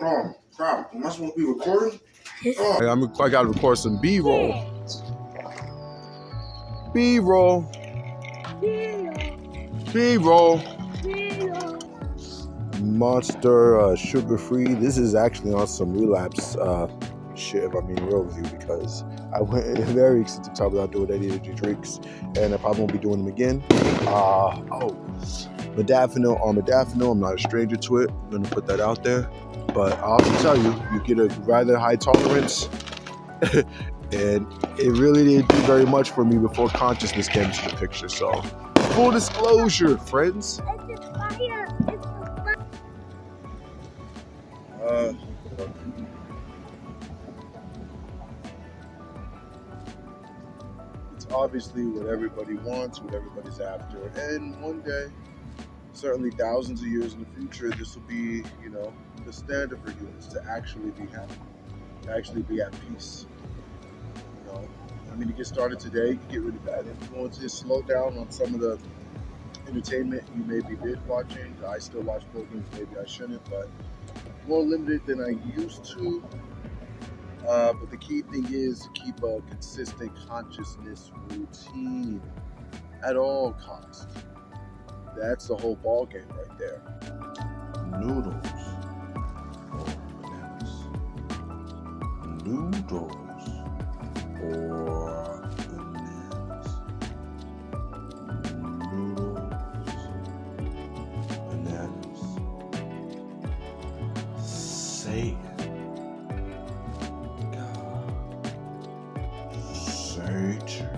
Oh, crap. Am I supposed to be recording? Oh. I got to record some B-roll. B-roll. B-roll. Monster sugar-free. This is actually on some relapse shit, if I'm being real with you, because I went very extensive time without doing any energy drinks, and I probably won't be doing them again. Modafinil or modafinil, I'm not a stranger to it. I'm going to put that out there. But I'll also tell you, you get a rather high tolerance, and it really didn't do very much for me before consciousness came into the picture. So, full disclosure, friends. It's obviously what everybody wants, what everybody's after, and one day, certainly thousands of years in the future, this will be, the standard for humans to actually be happy, to actually be at peace. To get started today, you get rid of bad influences, slow down on some of the entertainment you may be binge watching. I still watch programs, maybe I shouldn't, but more limited than I used to. But the key thing is to keep a consistent consciousness routine at all costs. That's the whole ball game right there. Noodles or bananas. Noodles or bananas. Noodles, bananas. Say it. Satan.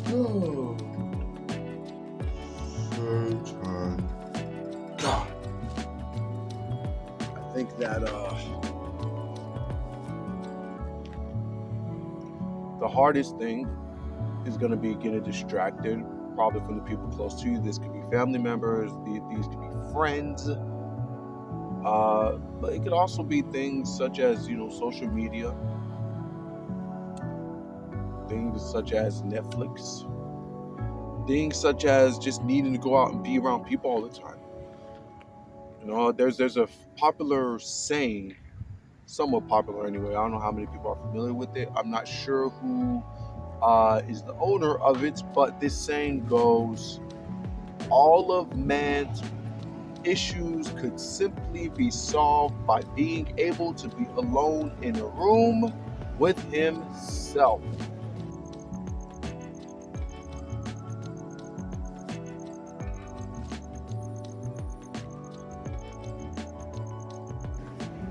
Oh. Satan. God. I think that the hardest thing is going to be getting distracted, probably from the people close to you. This could be family members, these could be friends. But it could also be things such as, social media. Things such as Netflix, things such as just needing to go out and be around people all the time. There's a popular saying, somewhat popular anyway. I don't know how many people are familiar with it. I'm not sure who is the owner of it, but this saying goes, all of man's issues could simply be solved by being able to be alone in a room with himself.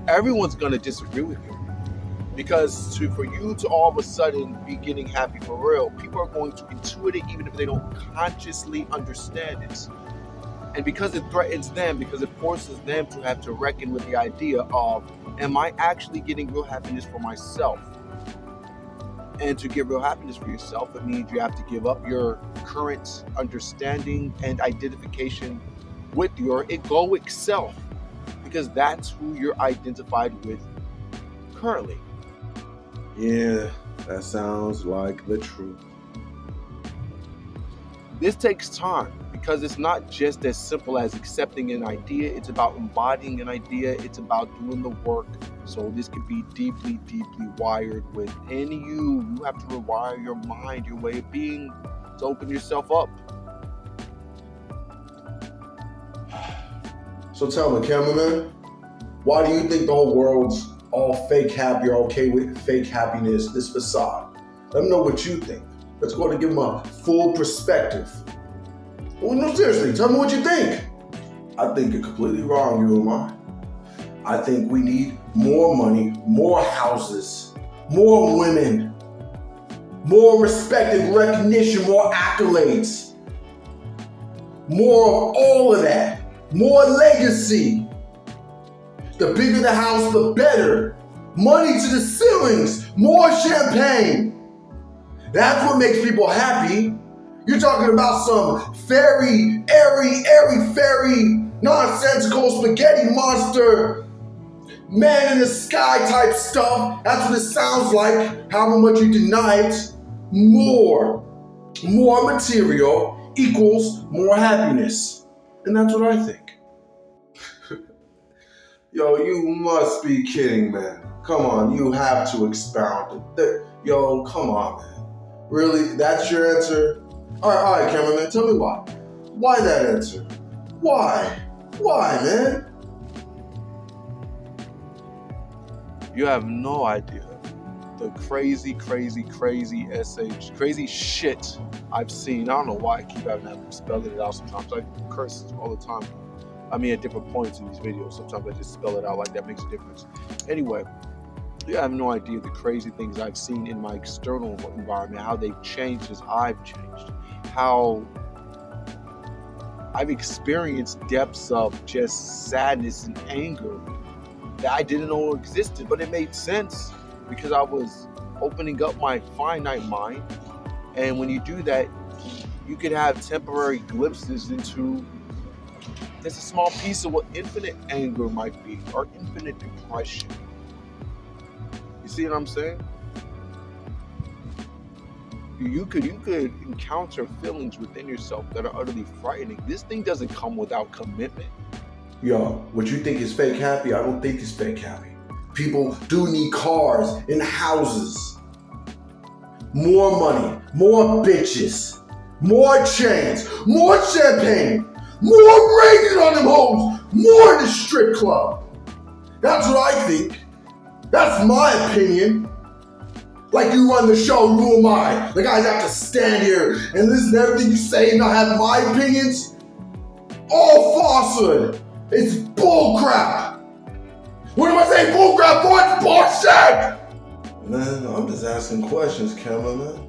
Everyone's going to disagree with you, because for you to all of a sudden be getting happy for real, people are going to intuit it even if they don't consciously understand it. And because it threatens them, because it forces them to have to reckon with the idea of, am I actually getting real happiness for myself? And to get real happiness for yourself, it means you have to give up your current understanding and identification with your egoic self, because that's who you're identified with currently. Yeah, that sounds like the truth. This takes time, because it's not just as simple as accepting an idea. It's about embodying an idea. It's about doing the work. So this could be deeply, deeply wired within you. You have to rewire your mind, your way of being, to open yourself up. So tell me, cameraman, why do you think the whole world's all fake happy or okay with fake happiness, this facade? Let me know what you think. Let's go ahead and give them a full perspective. Well, no, seriously, tell me what you think. I think you're completely wrong, you and I think we need more money, more houses, more women, more respect and recognition, more accolades, more of all of that, more legacy. The bigger the house, the better. Money to the ceilings, more champagne. That's what makes people happy. You're talking about some fairy, airy, fairy, nonsensical spaghetti monster, man in the sky type stuff. That's what it sounds like, however much you deny it. More material equals more happiness. And that's what I think. Yo, you must be kidding, man. Come on, you have to expound. Yo, come on, man. Really? That's your answer? All right, cameraman, tell me why. Why that answer? Why? Why, man? You have no idea the crazy shit I've seen. I don't know why I keep having to spell it out sometimes. I curse all the time. I mean, at different points in these videos. Sometimes I just spell it out like that makes a difference. Anyway, you have no idea the crazy things I've seen in my external environment, how they've changed as I've changed, how I've experienced depths of just sadness and anger that I didn't know existed, but it made sense because I was opening up my finite mind. And when you do that, you can have temporary glimpses into just a small piece of what infinite anger might be, or infinite depression. You see what I'm saying? You could encounter feelings within yourself that are utterly frightening. This thing doesn't come without commitment. Yo, what you think is fake happy, I don't think is fake happy. People do need cars and houses. More money, more bitches, more chains, more champagne, more raining on them hoes, more in the strip club. That's what I think. That's my opinion. Like you run the show, who am I? Like I have to stand here and listen to everything you say and not have my opinions? All falsehood. It's bullcrap. What am I saying bullcrap for? It's bullshit! Man, I'm just asking questions, cameraman.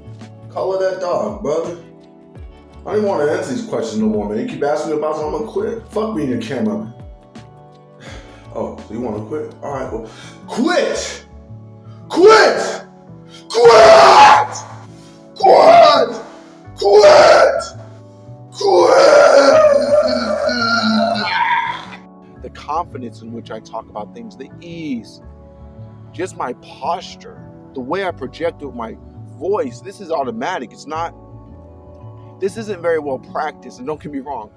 Color that dog, brother. I don't even want to answer these questions no more, man. You keep asking me about something, I'm gonna quit. Fuck being your cameraman. Oh, so you want to quit? All right, well, quit! Quit! Quit! Quit! Quit! Quit! The confidence in which I talk about things, the ease, just my posture, the way I project with my voice, this is automatic. This isn't very well practiced, and don't get me wrong,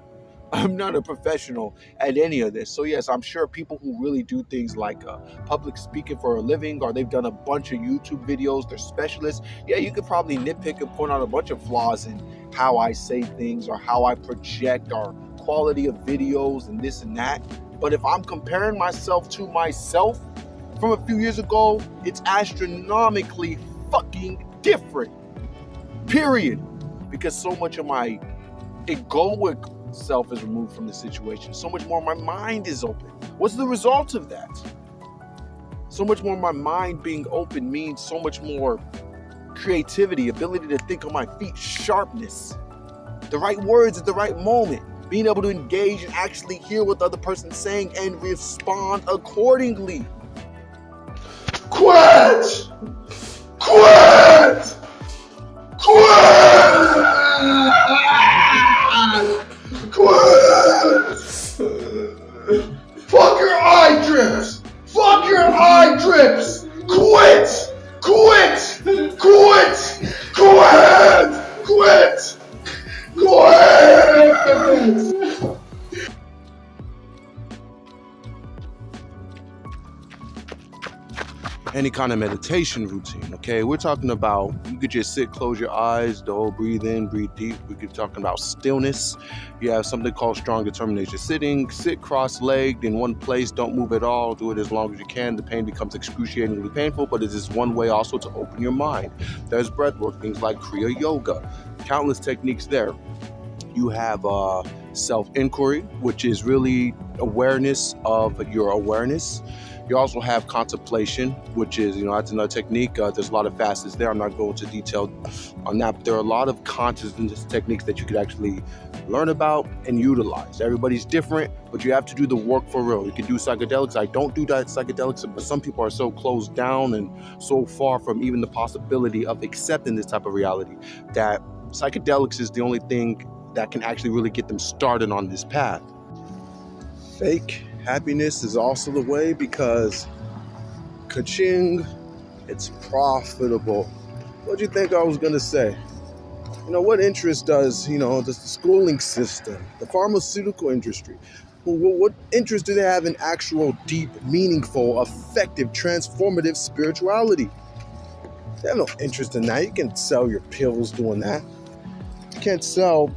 I'm not a professional at any of this. So yes, I'm sure people who really do things like public speaking for a living, or they've done a bunch of YouTube videos, they're specialists. Yeah, you could probably nitpick and point out a bunch of flaws in how I say things or how I project or quality of videos and this and that. But if I'm comparing myself to myself from a few years ago, it's astronomically fucking different. Period. Because so much of my egoic self is removed from the situation. So much more my mind is open. What's the result of that? So much more my mind being open means so much more creativity, ability to think on my feet, sharpness, the right words at the right moment, being able to engage and actually hear what the other person's saying and respond accordingly. Quit! Quit! Quit! Quit! Fuck your eye drips! Fuck your eye drips! Quit! Quit! Quit! Quit! Quit! Quit! Any kind of meditation routine, okay? We're talking about, you could just sit, close your eyes, the whole breathe in, breathe deep. We could be talking about stillness. You have something called strong determination. Sit cross-legged in one place, don't move at all, do it as long as you can. The pain becomes excruciatingly painful, but it is one way also to open your mind. There's breath work, things like Kriya Yoga, countless techniques there. You have self-inquiry, which is really awareness of your awareness. You also have contemplation, which is, that's another technique. There's a lot of facets there. I'm not going into detail on that, but there are a lot of consciousness techniques that you could actually learn about and utilize. Everybody's different, but you have to do the work for real. You can do psychedelics. I don't do that psychedelics, but some people are so closed down and so far from even the possibility of accepting this type of reality that psychedelics is the only thing that can actually really get them started on this path. Fake happiness is also the way, because ka-ching, it's profitable. What do you think I was going to say? What interest does the schooling system, the pharmaceutical industry, What interest do they have in actual, deep, meaningful, effective, transformative spirituality? They have no interest in that. You can sell your pills doing that. You can't sell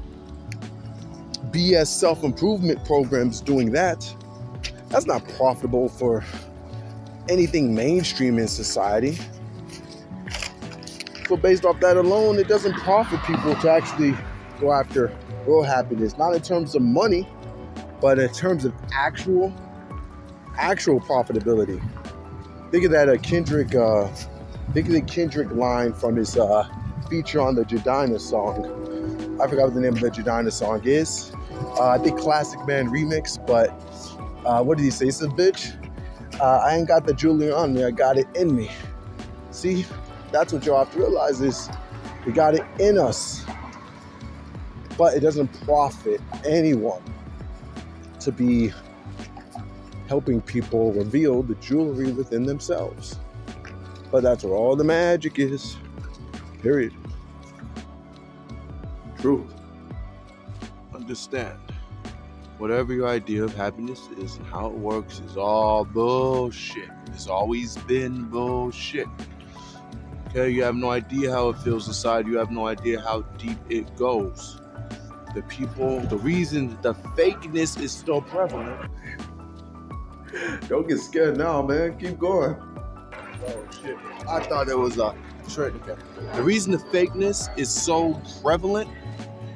BS self-improvement programs doing that. That's not profitable for anything mainstream in society. So based off that alone, it doesn't profit people to actually go after real happiness, not in terms of money, but in terms of actual profitability. Think of that Kendrick line from his feature on the Jadina song. I forgot what the name of the Jadina song is. I think Classic Man remix, but what did he say? He said, bitch, I ain't got the jewelry on me, I got it in me. See, that's what y'all have to realize is we got it in us. But it doesn't profit anyone to be helping people reveal the jewelry within themselves. But that's where all the magic is. Period. Truth. Understand, whatever your idea of happiness is and how it works is all bullshit. It's always been bullshit. Okay, you have no idea how it feels inside. You have no idea how deep it goes. The reason the fakeness is still prevalent. Don't get scared now, man. Keep going. Oh shit! I thought it was a trick. The reason the fakeness is so prevalent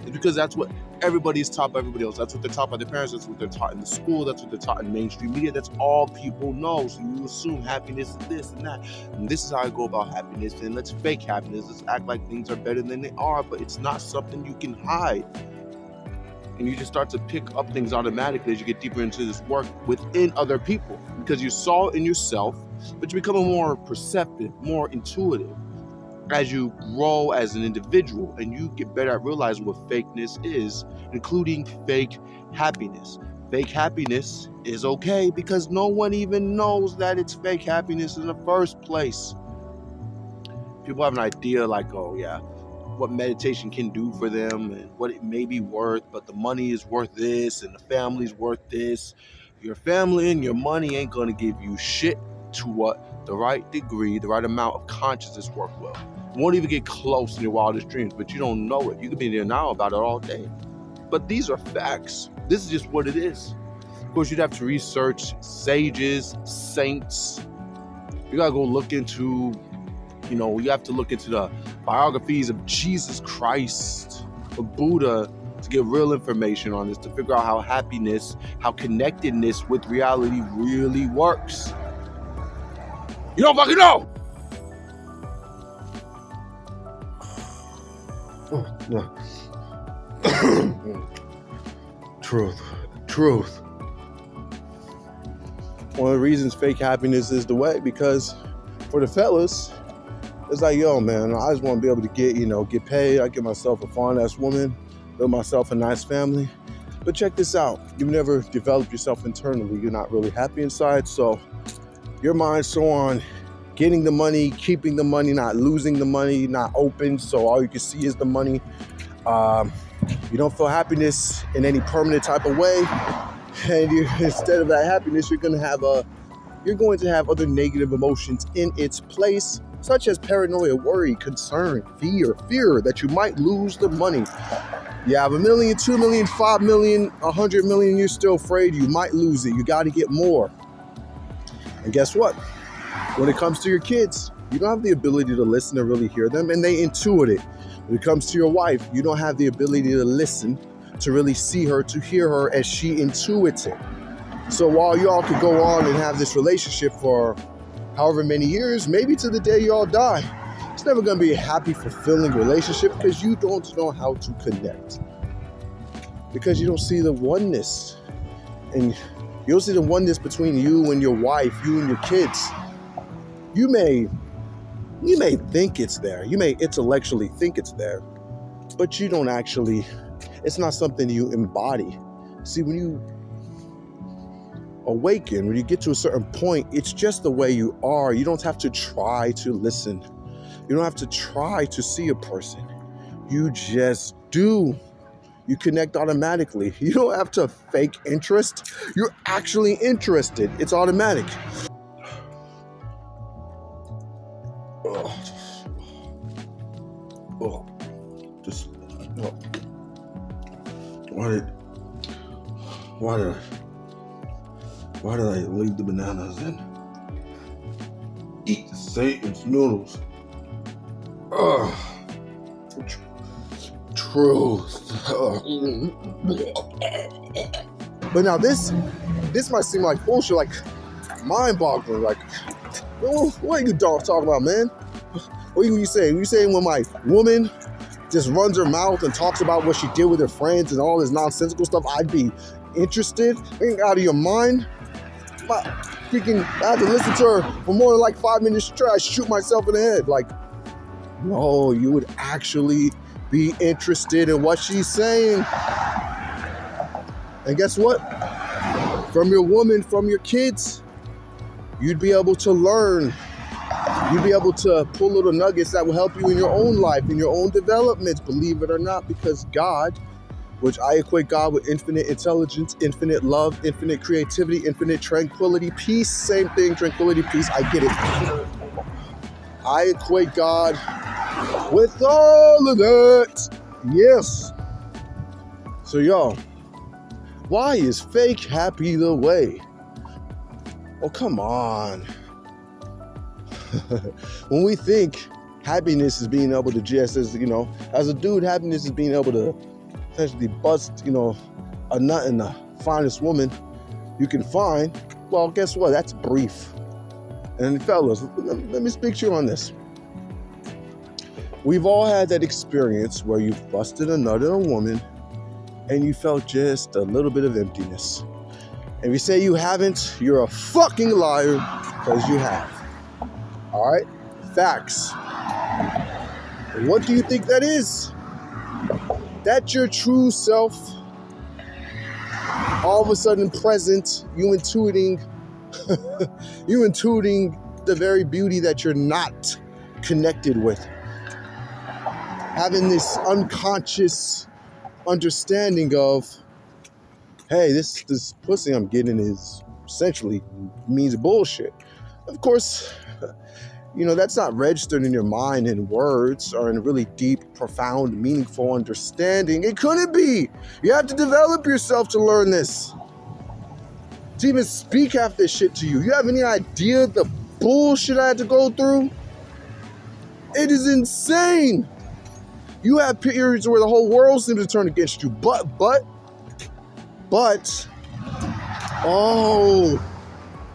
is because that's what everybody's taught by everybody else. That's what they're taught by their parents. That's what they're taught in the school. That's what they're taught in mainstream media. That's all people know. So you assume happiness is this and that. And this is how I go about happiness. And let's fake happiness. Let's act like things are better than they are. But it's not something you can hide. And you just start to pick up things automatically as you get deeper into this work within other people. Because you saw it in yourself, but you become more perceptive, more intuitive as you grow as an individual, and you get better at realizing what fakeness is, including fake happiness. Fake happiness is okay because no one even knows that it's fake happiness in the first place. People have an idea like, oh yeah, what meditation can do for them and what it may be worth, but the money is worth this and the family's worth this. Your family and your money ain't gonna give you shit to what the right degree, the right amount of consciousness work will. You won't even get close in your wildest dreams, but you don't know it. You could be there now about it all day. But these are facts. This is just what it is. Of course, you'd have to research sages, saints. You gotta go look into, you have to look into the biographies of Jesus Christ, of Buddha, to get real information on this, to figure out how happiness, how connectedness with reality really works. You don't fucking know! Truth. One of the reasons fake happiness is the way, because for the fellas, it's like, yo, man, I just want to be able to get paid. I get myself a fine-ass woman, build myself a nice family. But check this out. You've never developed yourself internally. You're not really happy inside. So your mind's so on getting the money, keeping the money, not losing the money, not open. So all you can see is the money. You don't feel happiness in any permanent type of way. And instead of that happiness, you're going to have other negative emotions in its place, such as paranoia, worry, concern, fear that you might lose the money. You have $1 million, $2 million, $5 million, $100 million, you're still afraid you might lose it. You got to get more. And guess what? When it comes to your kids, you don't have the ability to listen to really hear them, and they intuit it. When it comes to your wife, you don't have the ability to listen, to really see her, to hear her as she intuits it. So while y'all could go on and have this relationship for however many years, maybe to the day y'all die, it's never going to be a happy, fulfilling relationship because you don't know how to connect. Because you don't see the oneness. And you don't see the oneness between you and your wife, you and your kids. You may think it's there. You may intellectually think it's there, but you don't actually, it's not something you embody. See, when you awaken, when you get to a certain point, it's just the way you are. You don't have to try to listen. You don't have to try to see a person. You just do. You connect automatically. You don't have to fake interest. You're actually interested. It's automatic. Oh, just oh. Why did I leave the bananas and eat the Satan's noodles? Truth. But now this might seem like bullshit, like mind-boggling. Like, what are you talking about, man? What are you saying? You saying when my woman just runs her mouth and talks about what she did with her friends and all this nonsensical stuff, I'd be interested? Ain't out of your mind? I had to listen to her for more than like 5 minutes straight. I shoot myself in the head. Like, no, you would actually be interested in what she's saying. And guess what? From your woman, from your kids, you'd be able to learn. You'd be able to pull little nuggets that will help you in your own life, in your own development, believe it or not, because God, which I equate God with infinite intelligence, infinite love, infinite creativity, infinite tranquility, peace, same thing, tranquility, peace, I get it. I equate God with all of that. Yes. So y'all, why is fake happy the way? Oh, come on. When we think happiness is being able to just, as you know, as a dude, happiness is being able to essentially bust, a nut in the finest woman you can find. Well, guess what? That's brief. And fellas, let me speak to you on this. We've all had that experience where you've busted a nut in a woman and you felt just a little bit of emptiness. And if you say you haven't, you're a fucking liar, because you have. All right? Facts. What do you think that is? That's your true self. All of a sudden present, you intuiting the very beauty that you're not connected with. Having this unconscious understanding of, hey, this pussy I'm getting is essentially means bullshit. Of course, that's not registered in your mind in words or in a really deep, profound, meaningful understanding. It couldn't be. You have to develop yourself to learn this. To even speak half this shit to you. You have any idea the bullshit I had to go through? It is insane. You have periods where the whole world seems to turn against you. But,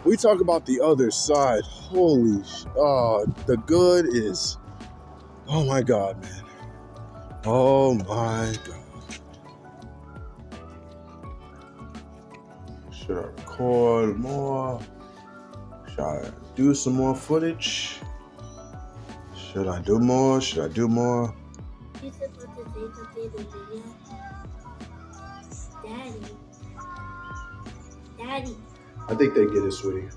we talk about the other side. Holy the good is, oh my God, man. Oh my God. Should I record more? Should I do some more footage? Should I do more? You supposed to say something in the video? Daddy. I think they get it, sweetie.